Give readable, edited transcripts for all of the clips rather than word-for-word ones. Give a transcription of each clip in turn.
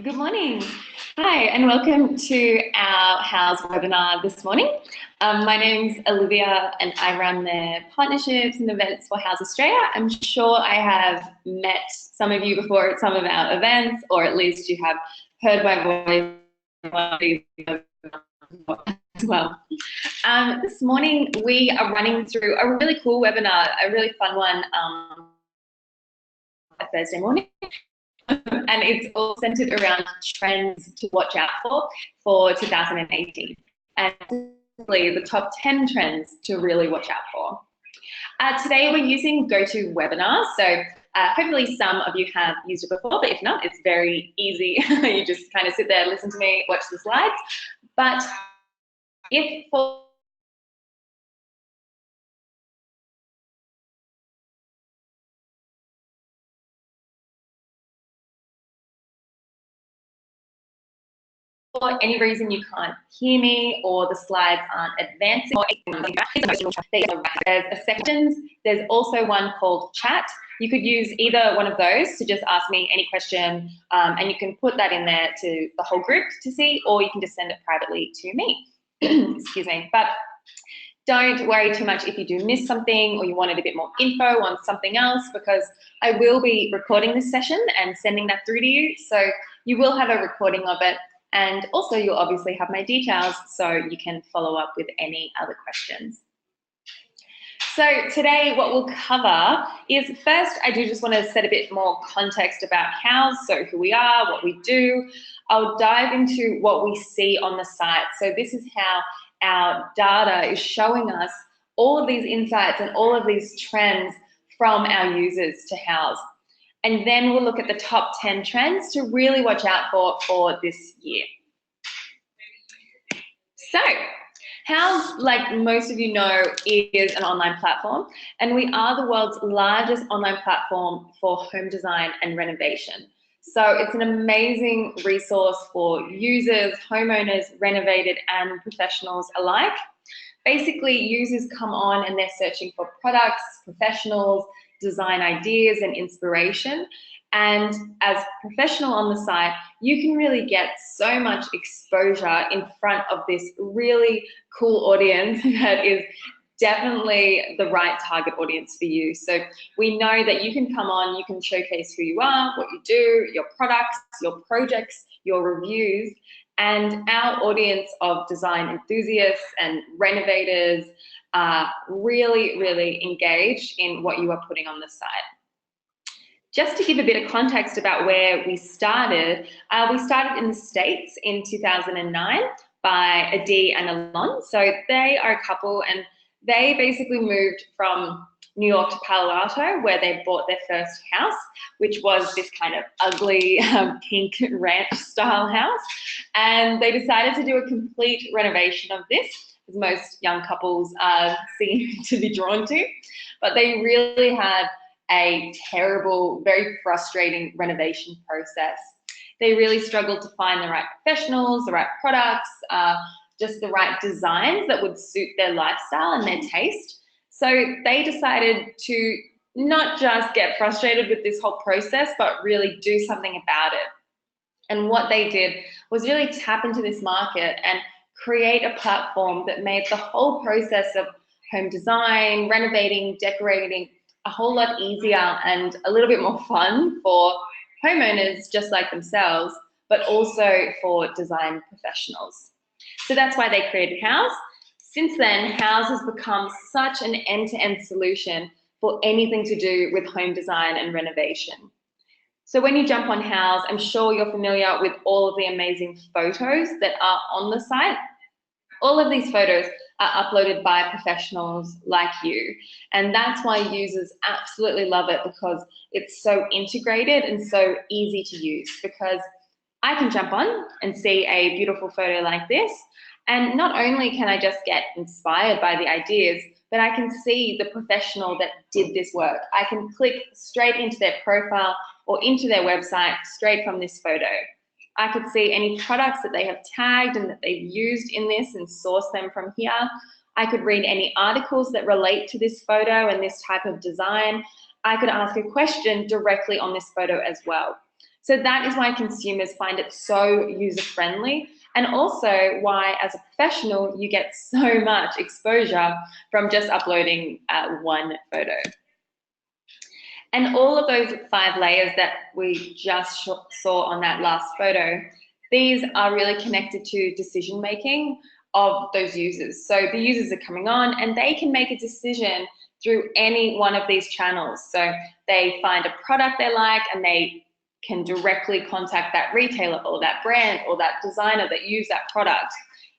Good morning. Hi, and welcome to our Houzz webinar this morning. My name's Olivia, and I run the partnerships and events for Houzz Australia. I'm sure I have met some of you before at some of our events, or at least you have heard my voice as well. This morning, we are running through a really cool webinar, a really fun one, a Thursday morning. And it's all centered around trends to watch out for 2018. And the top 10 trends to really watch out for. Today we're using GoToWebinar. So hopefully some of you have used it before, but if not, it's very easy. You just kind of sit there, listen to me, watch the slides. But if for any reason you can't hear me or the slides aren't advancing, or there's a sections. There's also one called chat. You could use either one of those to just ask me any question, and you can put that in there to the whole group to see, or you can just send it privately to me. Excuse me. But don't worry too much if you do miss something or you wanted a bit more info on something else, because I will be recording this session and sending that through to you. So you will have a recording of it. And also you'll obviously have my details so you can follow up with any other questions. So today what we'll cover is, first I do just want to set a bit more context about Houzz, so who we are, what we do. I'll dive into what we see on the site. So this is how our data is showing us all of these insights and all of these trends from our users to Houzz. And then we'll look at the top 10 trends to really watch out for this year. So, Houzz, like most of you know, is an online platform, and we are the world's largest online platform for home design and renovation. So it's an amazing resource for users, homeowners, renovated and professionals alike. Basically, users come on and they're searching for products, professionals, design ideas and inspiration. And as a professional on the site, you can really get so much exposure in front of this really cool audience that is definitely the right target audience for you. So we know that you can come on, you can showcase who you are, what you do, your products, your projects, your reviews, and our audience of design enthusiasts and renovators are really, really engaged in what you are putting on the site. Just to give a bit of context about where we started in the States in 2009 by Adi and Alon. So they are a couple, and they basically moved from New York to Palo Alto, where they bought their first house, which was this kind of ugly pink ranch style house. And they decided to do a complete renovation of this, as most young couples seem to be drawn to. But they really had a terrible, very frustrating renovation process. They really struggled to find the right professionals, the right products, just the right designs that would suit their lifestyle and their taste. So they decided to not just get frustrated with this whole process, but really do something about it. And what they did was really tap into this market and create a platform that made the whole process of home design, renovating, decorating, a whole lot easier and a little bit more fun for homeowners just like themselves, but also for design professionals. So that's why they created Houzz. Since then, Houzz has become such an end-to-end solution for anything to do with home design and renovation. So when you jump on Houzz, I'm sure you're familiar with all of the amazing photos that are on the site. All of these photos are uploaded by professionals like you. And that's why users absolutely love it, because it's so integrated and so easy to use, because I can jump on and see a beautiful photo like this. And not only can I just get inspired by the ideas, but I can see the professional that did this work. I can click straight into their profile or into their website straight from this photo. I could see any products that they have tagged and that they've used in this and source them from here. I could read any articles that relate to this photo and this type of design. I could ask a question directly on this photo as well. So that is why consumers find it so user-friendly, and also why, as a professional, you get so much exposure from just uploading one photo. And all of those 5 layers that we just saw on that last photo, these are really connected to decision making of those users. So the users are coming on and they can make a decision through any one of these channels. So they find a product they like and they can directly contact that retailer or that brand or that designer that use that product.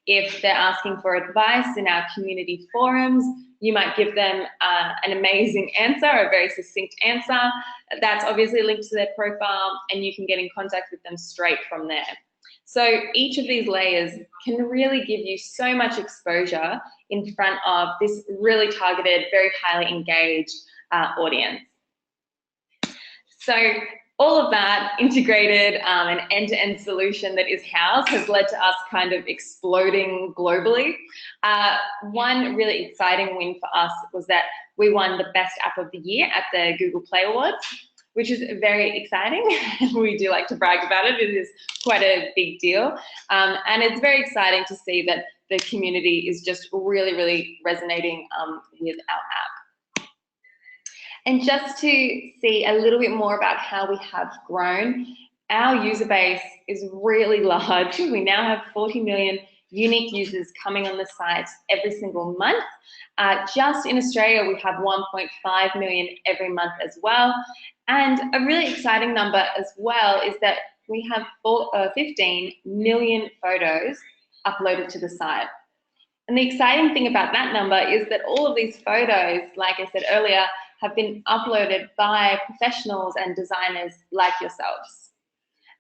If they're asking for advice in our community forums, you might give them an amazing answer, a very succinct answer. That's obviously linked to their profile, and you can get in contact with them straight from there. So each of these layers can really give you so much exposure in front of this really targeted, very highly engaged audience. So all of that integrated an end-to-end solution that is Houzz has led to us kind of exploding globally. One really exciting win for us was that we won the Best App of the Year at the Google Play Awards, which is very exciting. We do like to brag about it. It is quite a big deal. And it's very exciting to see that the community is just really, really resonating with our app. And just to see a little bit more about how we have grown, our user base is really large. We now have 40 million unique users coming on the site every single month. Just in Australia, we have 1.5 million every month as well. And a really exciting number as well is that we have 15 million photos uploaded to the site. And the exciting thing about that number is that all of these photos, like I said earlier, have been uploaded by professionals and designers like yourselves.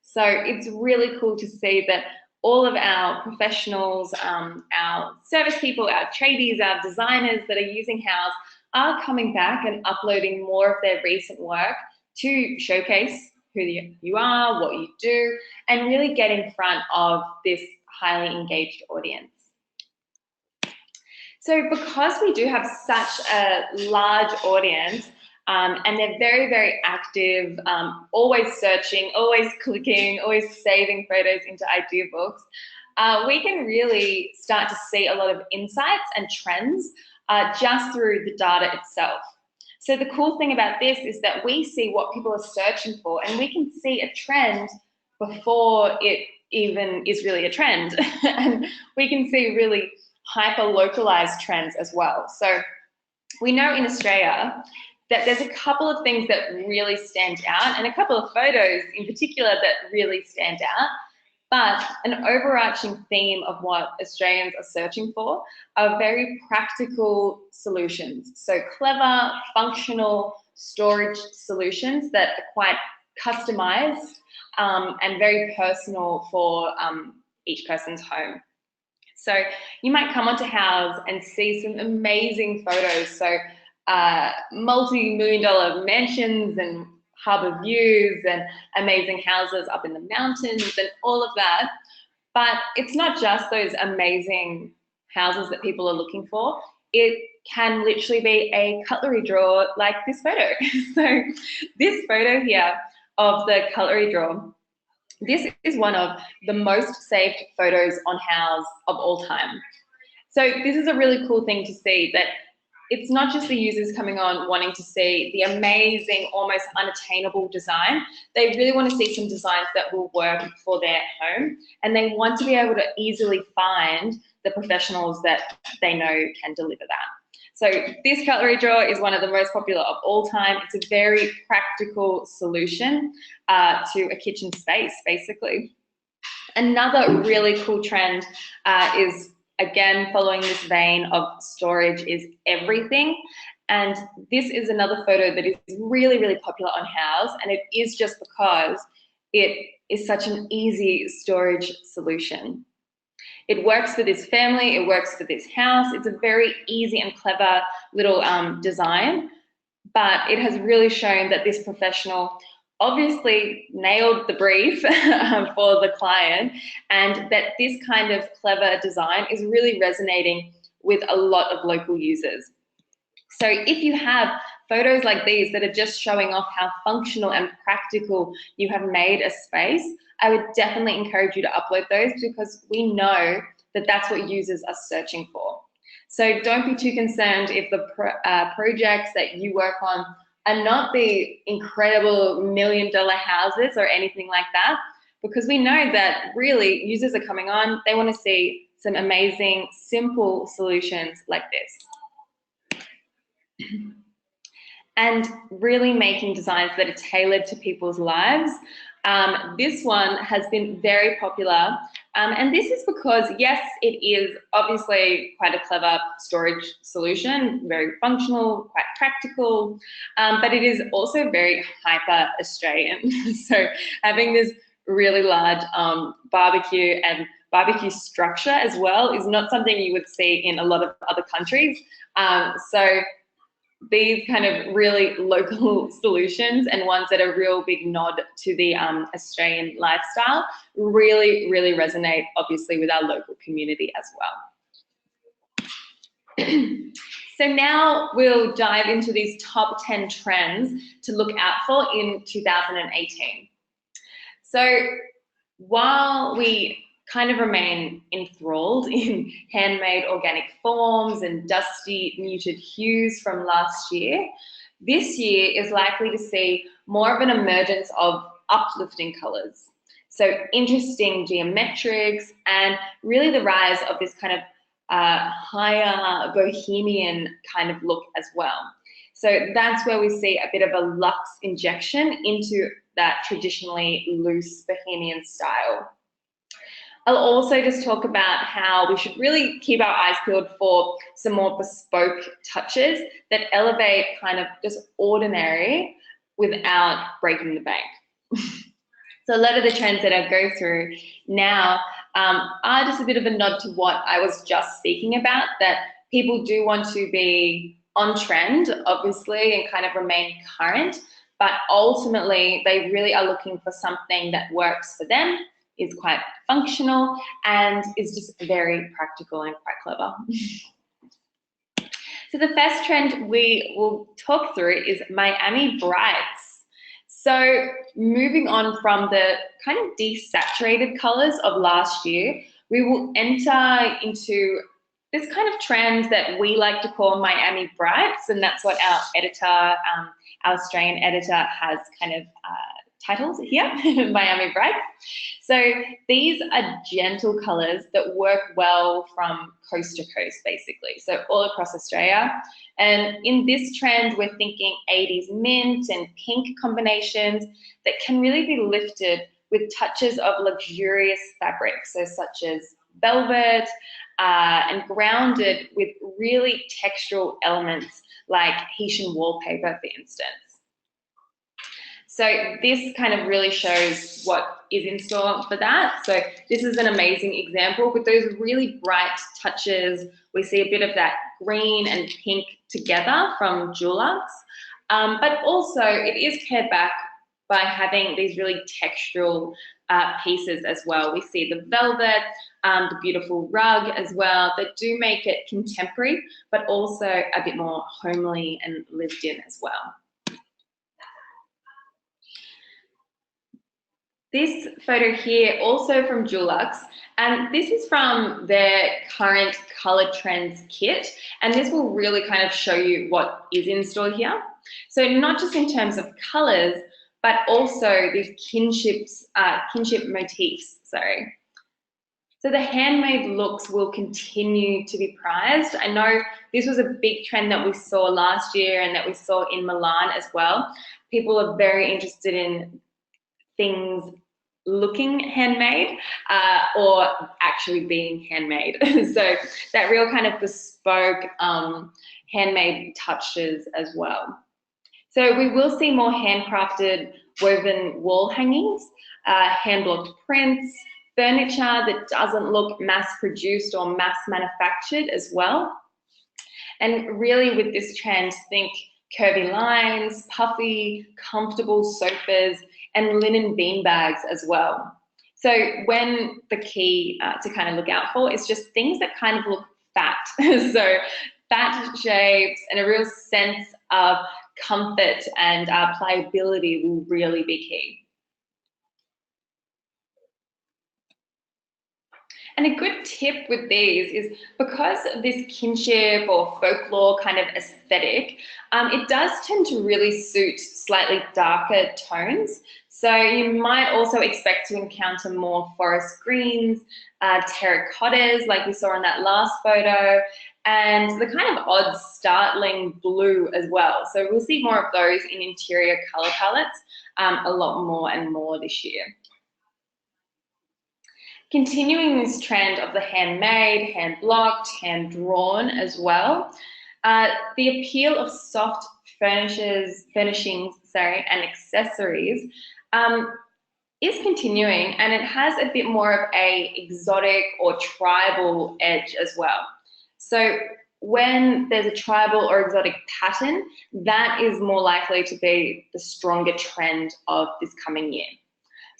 So it's really cool to see that all of our professionals, our service people, our tradies, our designers that are using Houzz are coming back and uploading more of their recent work to showcase who you are, what you do, and really get in front of this highly engaged audience. So because we do have such a large audience and they're very, very active, always searching, always clicking, always saving photos into idea books, we can really start to see a lot of insights and trends just through the data itself. So the cool thing about this is that we see what people are searching for, and we can see a trend before it even is really a trend. And we can see really hyper-localized trends as well. So we know in Australia that there's a couple of things that really stand out and a couple of photos in particular that really stand out, but an overarching theme of what Australians are searching for are very practical solutions. So clever, functional storage solutions that are quite customized and very personal for each person's home. So you might come onto Houzz and see some amazing photos. So multi-million-dollar mansions and harbour views and amazing houses up in the mountains and all of that. But it's not just those amazing houses that people are looking for. It can literally be a cutlery drawer like this photo. So this photo here of the cutlery drawer, this is one of the most saved photos on Houzz of all time. So this is a really cool thing to see, that it's not just the users coming on wanting to see the amazing, almost unattainable design. They really want to see some designs that will work for their home, and they want to be able to easily find the professionals that they know can deliver that. So this cutlery drawer is one of the most popular of all time. It's a very practical solution to a kitchen space, basically. Another really cool trend is, again, following this vein of storage is everything. And this is another photo that is really, really popular on Houzz, and it is just because it is such an easy storage solution. It works for this family, it works for this house. It's a very easy and clever little design, but it has really shown that this professional obviously nailed the brief for the client, and that this kind of clever design is really resonating with a lot of local users. So if you have photos like these that are just showing off how functional and practical you have made a space, I would definitely encourage you to upload those, because we know that that's what users are searching for. So don't be too concerned if the projects that you work on are not the incredible $1 million houses or anything like that, because we know that really users are coming on, they want to see some amazing, simple solutions like this. And really making designs that are tailored to people's lives. This one has been very popular. And this is because, yes, it is obviously quite a clever storage solution, very functional, quite practical, but it is also very hyper Australian. So having this really large barbecue and barbecue structure as well is not something you would see in a lot of other countries. So these kind of really local solutions and ones that are real big nod to the Australian lifestyle really, really resonate, obviously, with our local community as well. So now we'll dive into these top 10 trends to look out for in 2018. So while we kind of remain enthralled in handmade organic forms and dusty muted hues from last year, this year is likely to see more of an emergence of uplifting colours. So interesting geometrics and really the rise of this kind of higher bohemian kind of look as well. So that's where we see a bit of a luxe injection into that traditionally loose bohemian style. I'll also just talk about how we should really keep our eyes peeled for some more bespoke touches that elevate kind of just ordinary without breaking the bank. So a lot of the trends that I go through now are just a bit of a nod to what I was just speaking about, that people do want to be on trend, obviously, and kind of remain current, but ultimately they really are looking for something that works for them, is quite functional, and is just very practical and quite clever. So the first trend we will talk through is Miami Brights. So moving on from the kind of desaturated colors of last year, we will enter into this kind of trend that we like to call Miami Brights, and that's what our editor, our Australian editor, has kind of titles here, Miami Brights. So these are gentle colours that work well from coast to coast, basically, so all across Australia. And in this trend, we're thinking 80s mint and pink combinations that can really be lifted with touches of luxurious fabrics, so such as velvet, and grounded with really textural elements like Haitian wallpaper, for instance. So this kind of really shows what is in store for that. So this is an amazing example with those really bright touches. We see a bit of that green and pink together from Dulux, but also it is paired back by having these really textural pieces as well. We see the velvet, the beautiful rug as well, that do make it contemporary, but also a bit more homely and lived in as well. This photo here, also from Dulux, and this is from their current colour trends kit, and this will really kind of show you what is in store here. So not just in terms of colours, but also these kinship motifs, sorry. So the handmade looks will continue to be prized. I know this was a big trend that we saw last year and that we saw in Milan as well. People are very interested in things looking handmade or actually being handmade. So that real kind of bespoke handmade touches as well. So we will see more handcrafted woven wall hangings, hand-blocked prints, furniture that doesn't look mass-produced or mass-manufactured as well. And really with this trend, think curvy lines, puffy, comfortable sofas, and linen beanbags as well. So when the key to kind of look out for is just things that kind of look fat. So fat shapes and a real sense of comfort and pliability will really be key. And a good tip with these is because of this kinship or folklore kind of aesthetic, it does tend to really suit slightly darker tones. So you might also expect to encounter more forest greens, terracottas like we saw in that last photo, and the kind of odd startling blue as well. So we'll see more of those in interior color palettes a lot more and more this year. Continuing this trend of the handmade, hand-blocked, hand-drawn as well, the appeal of soft furnishings, and accessories is continuing, and it has a bit more of a exotic or tribal edge as well. So when there's a tribal or exotic pattern, that is more likely to be the stronger trend of this coming year.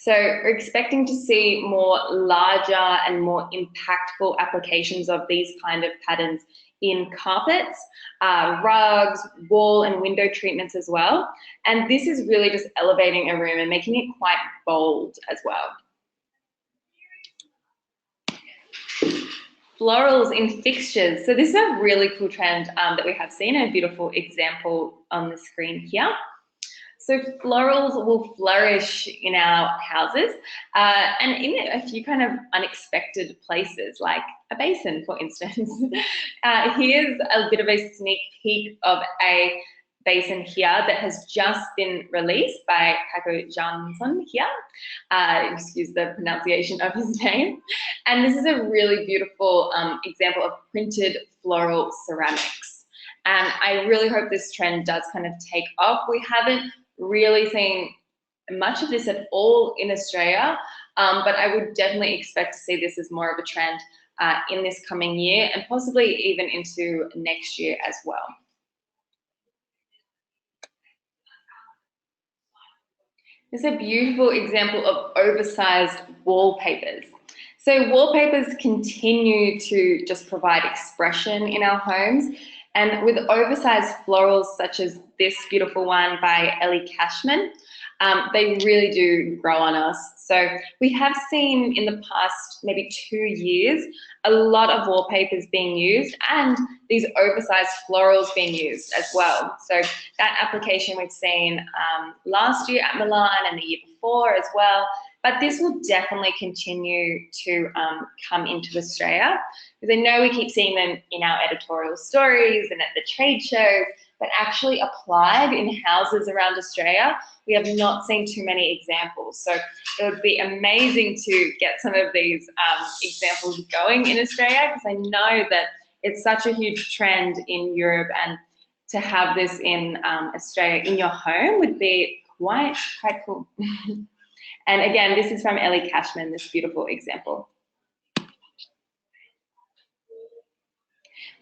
So we're expecting to see more larger and more impactful applications of these kind of patterns in carpets, rugs, wall and window treatments as well. And this is really just elevating a room and making it quite bold as well. Florals in fixtures. So this is a really cool trend that we have seen, a beautiful example on the screen here. So florals will flourish in our houses and in a few kind of unexpected places, like a basin, for instance. Here's a bit of a sneak peek of a basin here that has just been released by Paco Jansson here. Excuse the pronunciation of his name. And this is a really beautiful example of printed floral ceramics. And I really hope this trend does kind of take off. We haven't really seeing much of this at all in Australia, but I would definitely expect to see this as more of a trend in this coming year and possibly even into next year as well. This is a beautiful example of oversized wallpapers. So wallpapers continue to just provide expression in our homes, and with oversized florals such as this beautiful one by Ellie Cashman, they really do grow on us. So we have seen in the past maybe 2 years a lot of wallpapers being used and these oversized florals being used as well. So that application we've seen last year at Milan and the year before as well. But this will definitely continue to come into Australia, because I know we keep seeing them in our editorial stories and at the trade shows, but actually applied in houses around Australia, we have not seen too many examples. So it would be amazing to get some of these examples going in Australia, because I know that it's such a huge trend in Europe, and to have this in Australia in your home would be quite cool. And again, this is from Ellie Cashman, this beautiful example.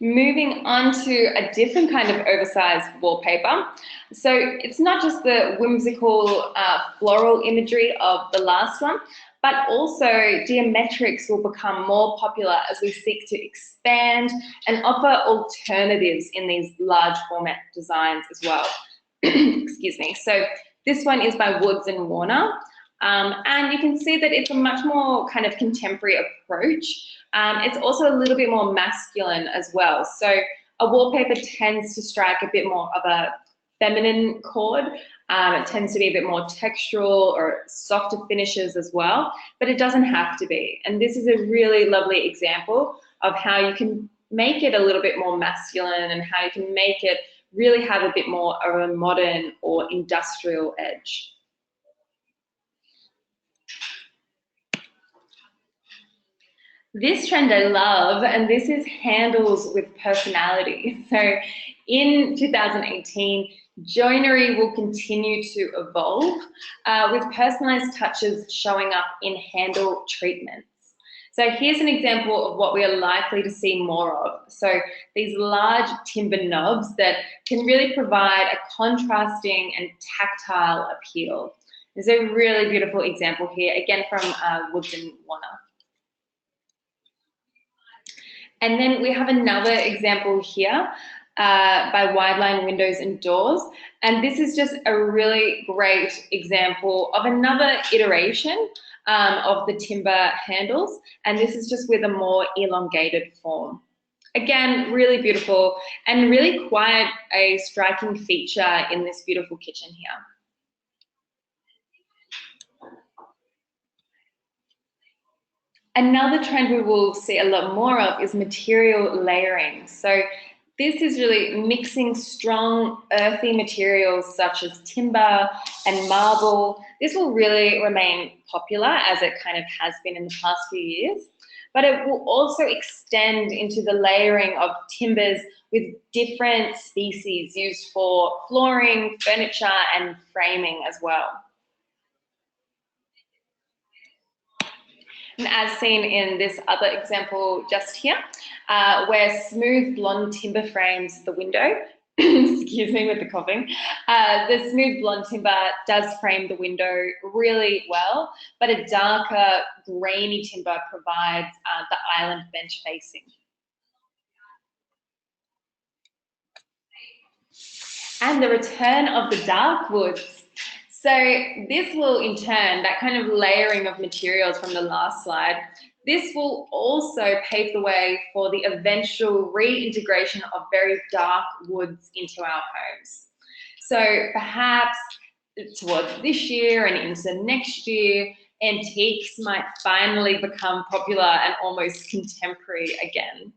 Moving on to a different kind of oversized wallpaper. So it's not just the whimsical floral imagery of the last one, but also geometrics will become more popular as we seek to expand and offer alternatives in these large format designs as well. Excuse me. So this one is by Houzz and Warner. And you can see that it's a much more kind of contemporary approach. It's also a little bit more masculine as well. So a wallpaper tends to strike a bit more of a feminine chord. It tends to be a bit more textural or softer finishes as well, but it doesn't have to be. And this is a really lovely example of how you can make it a little bit more masculine and how you can make it really have a bit more of a modern or industrial edge. This trend I love, and this is handles with personality. So in 2018, joinery will continue to evolve with personalized touches showing up in handle treatments. So here's an example of what we are likely to see more of. So these large timber knobs that can really provide a contrasting and tactile appeal. There's a really beautiful example here, again from Houzz and Warner. And then we have another example here by Wide Line Windows and Doors. And this is just a really great example of another iteration of the timber handles. And this is just with a more elongated form. Again, really beautiful and really quite a striking feature in this beautiful kitchen here. Another trend we will see a lot more of is material layering. So this is really mixing strong earthy materials such as timber and marble. This will really remain popular as it kind of has been in the past few years, but it will also extend into the layering of timbers with different species used for flooring, furniture, and framing as well. And as seen in this other example just here, where smooth blonde timber frames the window, excuse me with the coughing, the smooth blonde timber does frame the window really well, but a darker grainy timber provides the island bench facing. And the return of the dark woods. So this will in turn, that kind of layering of materials from the last slide, this will also pave the way for the eventual reintegration of very dark woods into our homes. So perhaps towards this year and into next year, antiques might finally become popular and almost contemporary again.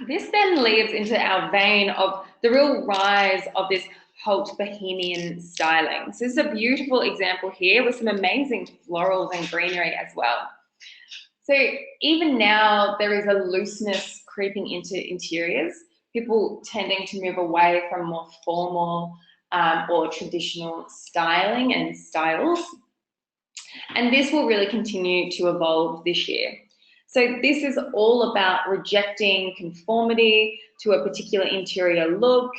This then leads into our vein of the real rise of this Haute Bohemian styling. So this is a beautiful example here with some amazing florals and greenery as well. So even now there is a looseness creeping into interiors, people tending to move away from more formal or traditional styling and styles. And this will really continue to evolve this year. So this is all about rejecting conformity to a particular interior look,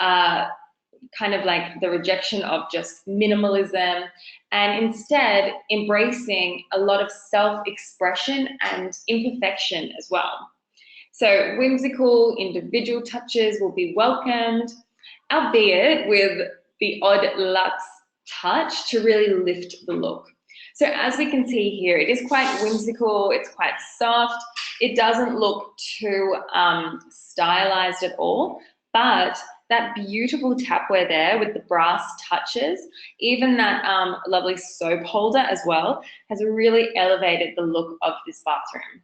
kind of like the rejection of just minimalism, and instead embracing a lot of self-expression and imperfection as well. So whimsical individual touches will be welcomed, albeit with the odd luxe touch to really lift the look. So as we can see here, it is quite whimsical, it's quite soft, it doesn't look too stylized at all, but that beautiful tapware there with the brass touches, even that lovely soap holder as well, has really elevated the look of this bathroom.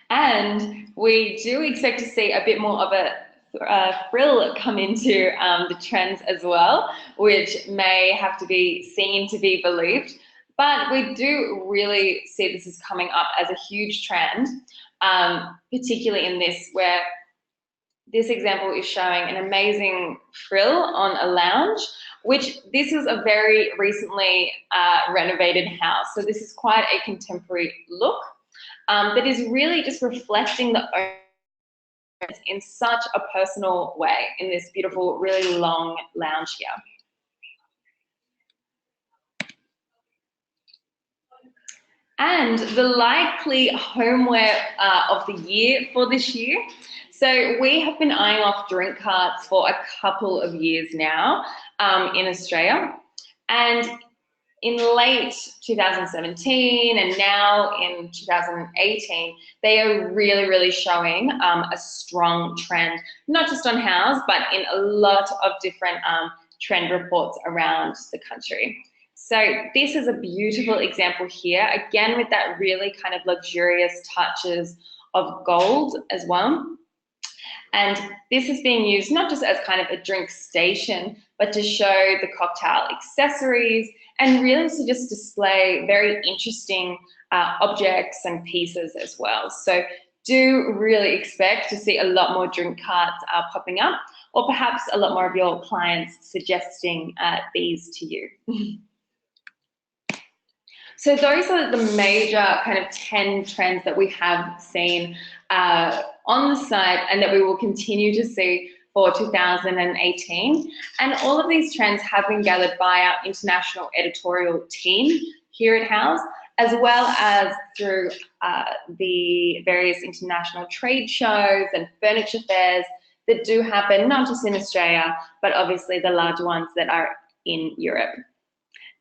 And we do expect to see a bit more of a frill come into the trends as well, which may have to be seen to be believed. But we do really see this as coming up as a huge trend, particularly in this, where this example is showing an amazing frill on a lounge, which this is a very recently renovated house. So this is quite a contemporary look that is really just reflecting the in such a personal way in this beautiful, really long lounge here. And the likely homeware of the year for this year. So we have been eyeing off drink carts for a couple of years now in Australia. And in late 2017 and now in 2018, they are really, really showing a strong trend, not just on Houzz, but in a lot of different trend reports around the country. So this is a beautiful example here, again with that really kind of luxurious touches of gold as well. And this is being used not just as kind of a drink station, but to show the cocktail accessories and really to just display very interesting objects and pieces as well. So do really expect to see a lot more drink carts popping up, or perhaps a lot more of your clients suggesting these to you. So those are the major kind of 10 trends that we have seen on the site and that we will continue to see for 2018. And all of these trends have been gathered by our international editorial team here at Houzz, as well as through the various international trade shows and furniture fairs that do happen, not just in Australia, but obviously the larger ones that are in Europe.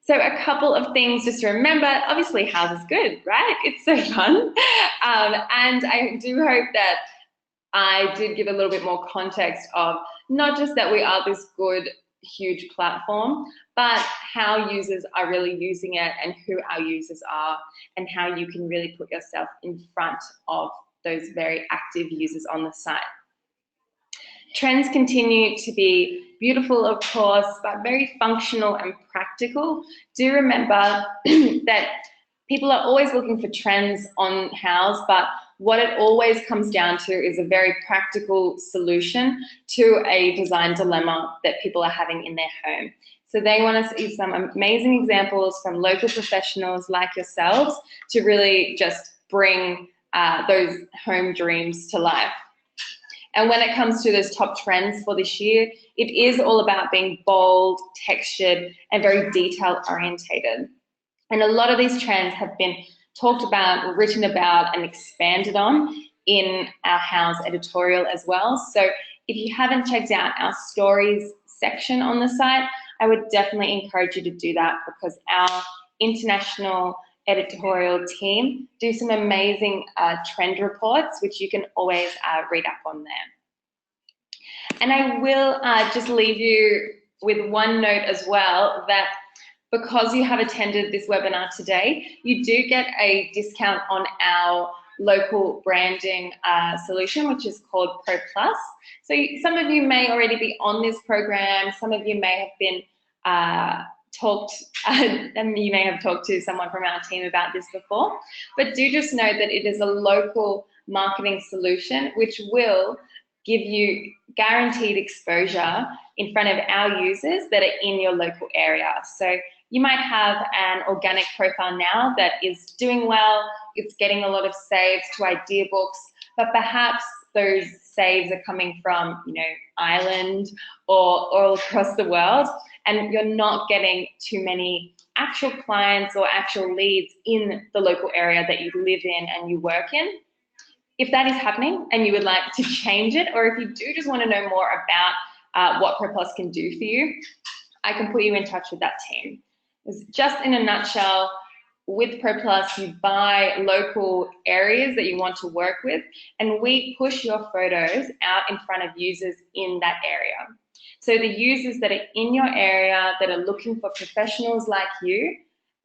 So a couple of things just to remember, obviously Houzz is good, right? It's so fun. And I do hope that I did give a little bit more context of not just that we are this good, huge platform, but how users are really using it and who our users are and how you can really put yourself in front of those very active users on the site. Trends continue to be beautiful, of course, but very functional and practical. Do remember that people are always looking for trends on Houzz, but what it always comes down to is a very practical solution to a design dilemma that people are having in their home. So they want to see some amazing examples from local professionals like yourselves to really just bring those home dreams to life. And when it comes to those top trends for this year, it is all about being bold, textured, and very detail orientated. And a lot of these trends have been talked about, written about, and expanded on in our Houzz editorial as well. So if you haven't checked out our stories section on the site, I would definitely encourage you to do that, because our international editorial team do some amazing trend reports, which you can always read up on there. And I will just leave you with one note as well, that because you have attended this webinar today, you do get a discount on our local branding solution, which is called Pro Plus. So some of you may already be on this program, some of you may have been you may have talked to someone from our team about this before, but do just know that it is a local marketing solution which will give you guaranteed exposure in front of our users that are in your local area. So you might have an organic profile now that is doing well, it's getting a lot of saves to idea books, but perhaps those saves are coming from, Ireland or all across the world, and you're not getting too many actual clients or actual leads in the local area that you live in and you work in. If that is happening and you would like to change it, or if you do just want to know more about what Pro Plus can do for you, I can put you in touch with that team. Just in a nutshell, with Pro Plus, you buy local areas that you want to work with, and we push your photos out in front of users in that area. So the users that are in your area that are looking for professionals like you,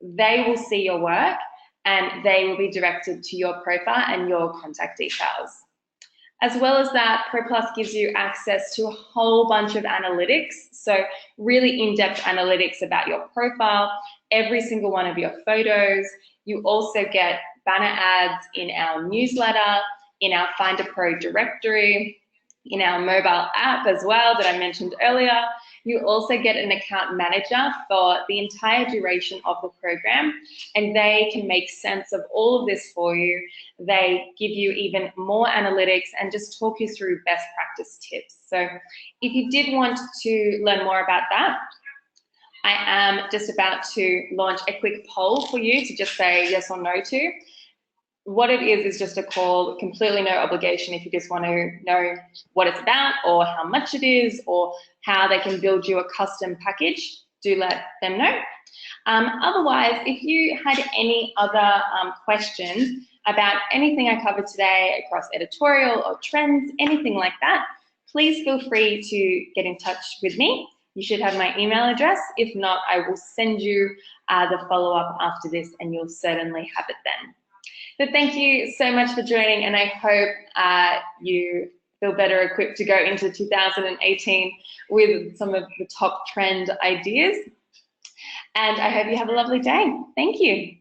they will see your work and they will be directed to your profile and your contact details. As well as that, Pro Plus gives you access to a whole bunch of analytics, so really in-depth analytics about your profile, every single one of your photos. You also get banner ads in our newsletter, in our Find a Pro directory, in our mobile app as well that I mentioned earlier. You also get an account manager for the entire duration of the program, and they can make sense of all of this for you. They give you even more analytics and just talk you through best practice tips. So if you did want to learn more about that, I am just about to launch a quick poll for you to just say yes or no to. What it is just a call, completely no obligation. If you just want to know what it's about or how much it is or how they can build you a custom package, do let them know. Otherwise, if you had any other questions about anything I covered today across editorial or trends, anything like that, please feel free to get in touch with me. You should have my email address. If not, I will send you the follow-up after this and you'll certainly have it then. But thank you so much for joining, and I hope you feel better equipped to go into 2018 with some of the top trend ideas. And I hope you have a lovely day. Thank you.